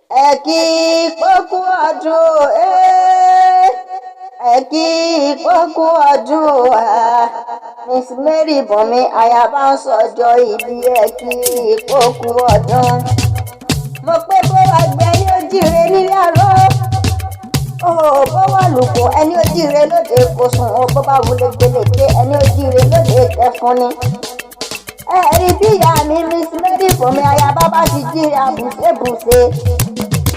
ẹ kí pókú ọdún ẹ kí pókú ọdún Miss Mary Bùnmi ayaba ń sọjọ́ ìbí ẹ kí pókú ọdún. mo pé bó wá gbẹ ní ojúre nílé àárọ̀ bó wà lùkù ẹni ojúre lóde kò sùn bó bá wulẹ̀ gbẹlẹ̀gbẹ ẹni ojúre lóde kẹfún ni. ẹ̀rí bí ìyá mi Miss Mary Bùnmi ayaba bá ti jíire àbùsébùsé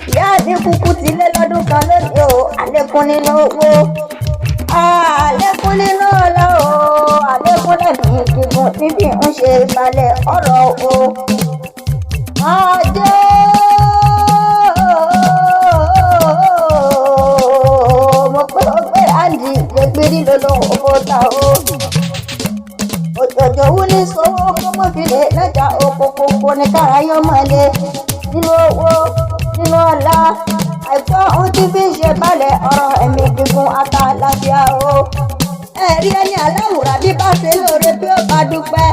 ìyá àti kúkú ti lé lọ́dún kan lónìí o àlékún nínú owó àlékún nínú ọlá o àlékún lẹ́mìí gígùn níbi ń ṣe balẹ̀ ọ̀rọ̀ o. ajé mo pé ó pé àǹdí gbẹgbẹrí lọ́lọ́ owó ta o. òjòjò wú ní sọ́wọ́ kọ́mọ́bìnrin lẹ́jà òkòkòkò ní kárayọ́ mọ́lẹ̀ nínú owó nínú ọlá àìgbọ́ ohun tí fi ń ṣe balẹ̀ ọ̀rọ̀ ẹ̀mí gígùn àtàlàfíà o. ẹ̀rí ẹni aláwùrà bí bá ṣe lóore bí ó bá dúpẹ́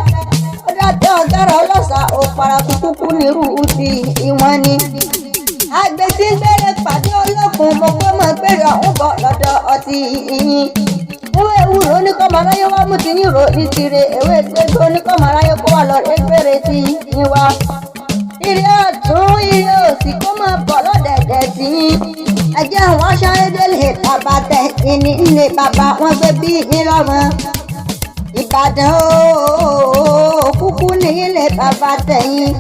ó dájọ́ ọ̀gára ọlọ́sà ó paraku kúkú nírú ti ìwọ̀n ni. àgbẹ̀ tí ń gbére pàdé olókun mo pé mo gbére ọ̀hún bọ̀ lọ́dọ̀ ọtí ìyìn. ewé ewúro oníkọ́mọ aráyé wá mú ti yín ro ní tire ewé gbégbé oníkọ́mọ aráyé kó wà lọ ẹgbẹ́rẹ ti yín wá. ire ọ̀tún ire òsì kó máa bọ̀ lọ́dẹ̀dẹ̀ sí yín. ẹjẹ́ àwọn aṣárédélé bàbá tẹ ìní ilé bàbá wọn gbé bí yín lọ́mọ. ìbàdàn ooo kúkú ní ilé bàbá tẹ̀yìn.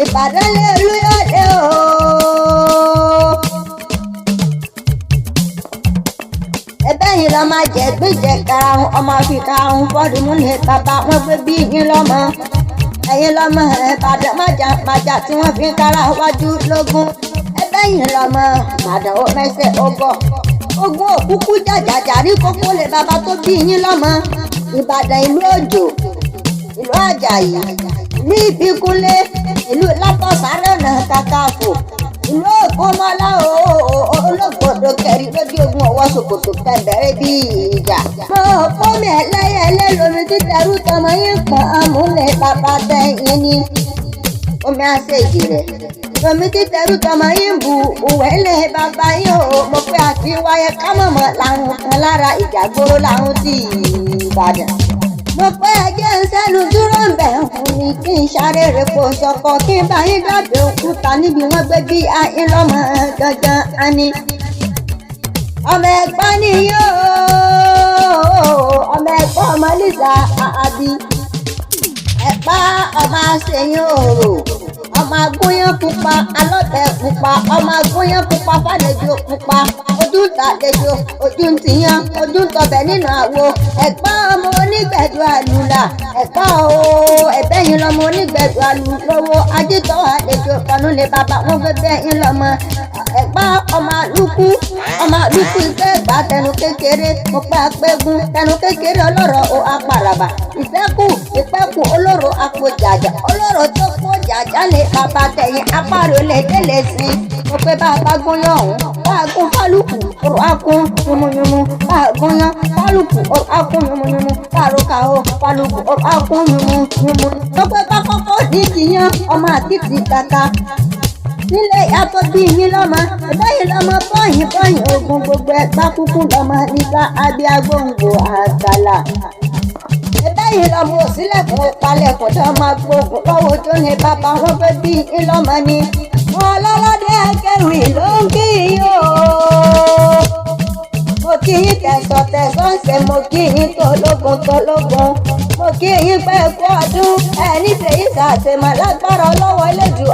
ìbàdàn lé olúyọ̀dé ooo. ẹbẹ́ yìí lọ́ máa jẹ́ gbéjẹ karahun ọmọ àfikà ahun fọ́dún múlẹ̀ bàbá wọn gbé bí yín lọ́mọ. ẹ̀yin lọ́mọ ìbàdàn májà tí wọ́n fi ń kára wájú lógún. ẹbẹ́ yìí lọ́mọ ìbàdàn ó mẹ́sẹ̀ ó bọ̀. ogun òkúkú jàjàjà rí kókó lè bàbá tó bí yín lọ́mọ. ìbàdàn ìlú òjò ìlú àjàyí ìlú ìbíkúnlé ìlú látọ̀sáré ọ̀nà kàkàfò ìlú ògbómọlá olóògbòdo kẹrí lójú ogun ọwọ́ ṣòkòtò kẹbẹ̀rẹ̀ bí ìjà. mo fọ́mi ẹlẹ́yẹlé lomi títẹrú tọmọ yín pọ̀n amúlẹ̀ bàbá tẹ̀yìn ni. omi àṣejì rẹ̀ lomi títẹrú tọmọ yín bu ìwẹ́lẹ̀ bàbá yín o. mo pé àti wáyé kámọ̀mọ́ làwọn kan lára ìjà gbóró làwọn ti Ìbàdàn. mo pé ẹjẹ́ ń sẹ́nu dúró ń bẹ̀ hùn ni kí n sáré rẹ̀ kó sọkọ kí n bá yín gbàgbé òkúta níbi wọ́n gbé bí ayé lọ́mọ gangan ani. ọmọ ẹ̀gbọ́n nìyí o ọmọ ẹ̀gbọ́n ọmọ Lisa àbí ẹ̀pá ọmọ àṣeyìn òrò ọmọ agúnyán pupa alọ́bẹ̀ pupa ọmọ agúnyán pupa fàlejò pupa ojú tàlejò ojú tìyàn ojú tọbẹ̀ nínú àwo ẹ̀gbọ́n ọmọ onígbẹ̀dù àlùlà ẹ̀gbọ́n o ẹ̀bẹ́yìn lọmọ onígbẹ̀dù àlùlọ́wọ́ ajítọ́ àlejò kanúlé bàbá wọn gbé bẹ́yìn lọmọ ẹ̀gbọ́n ọmọ àlùkù iṣẹ́ ìgbà tẹnu kékeré mo pẹ́ apẹ́gun tẹnu kékeré ọlọ́rọ̀ o apàràbà ìṣẹ́kù ìpẹ́kù olóró àpò jàjà olóró tó kó jàjà lè bàbá tẹ̀yìn apárí olè délé sí i. mo pé bá a bá gúnyán ọ̀hún bá a gún fálùkù ọ̀rọ̀ akún yumunyumu bá a gúnyán fálùkù ọ̀rọ̀ akún yumunyumu bá a roka o fálùkù ọ̀rọ̀ akún yumunyumu. mo pé bá kọ́kọ́ ní tìyàn ọmọ àkìtì kàkà nílé yàtọ̀ bí yín lọ́mọ ẹ̀bẹ́yìn lọ́mọ bọ́yìn ogun gbogbo ẹ̀gbá kúkú lọ́mọ nígbà abíagbóǹgbò àgbàlá. ẹ̀bẹ́yìn lọ́mọ òsílẹ̀kùn palẹ̀kùn tó máa gbógun lọ́wọ́ tó ní bàbá wọn fẹ́ bí yín lọ́mọ ni. wọn lọ́lọ́dẹ akẹ́rì ló ń kí yín o. mo kí yín tẹ̀sán ṣe mo kí yín tológun mo kí yín pẹ́ kú ọdún ẹni tèyí sàtẹ̀mọ́ lágbára ọlọ́wọ́ lẹ́jù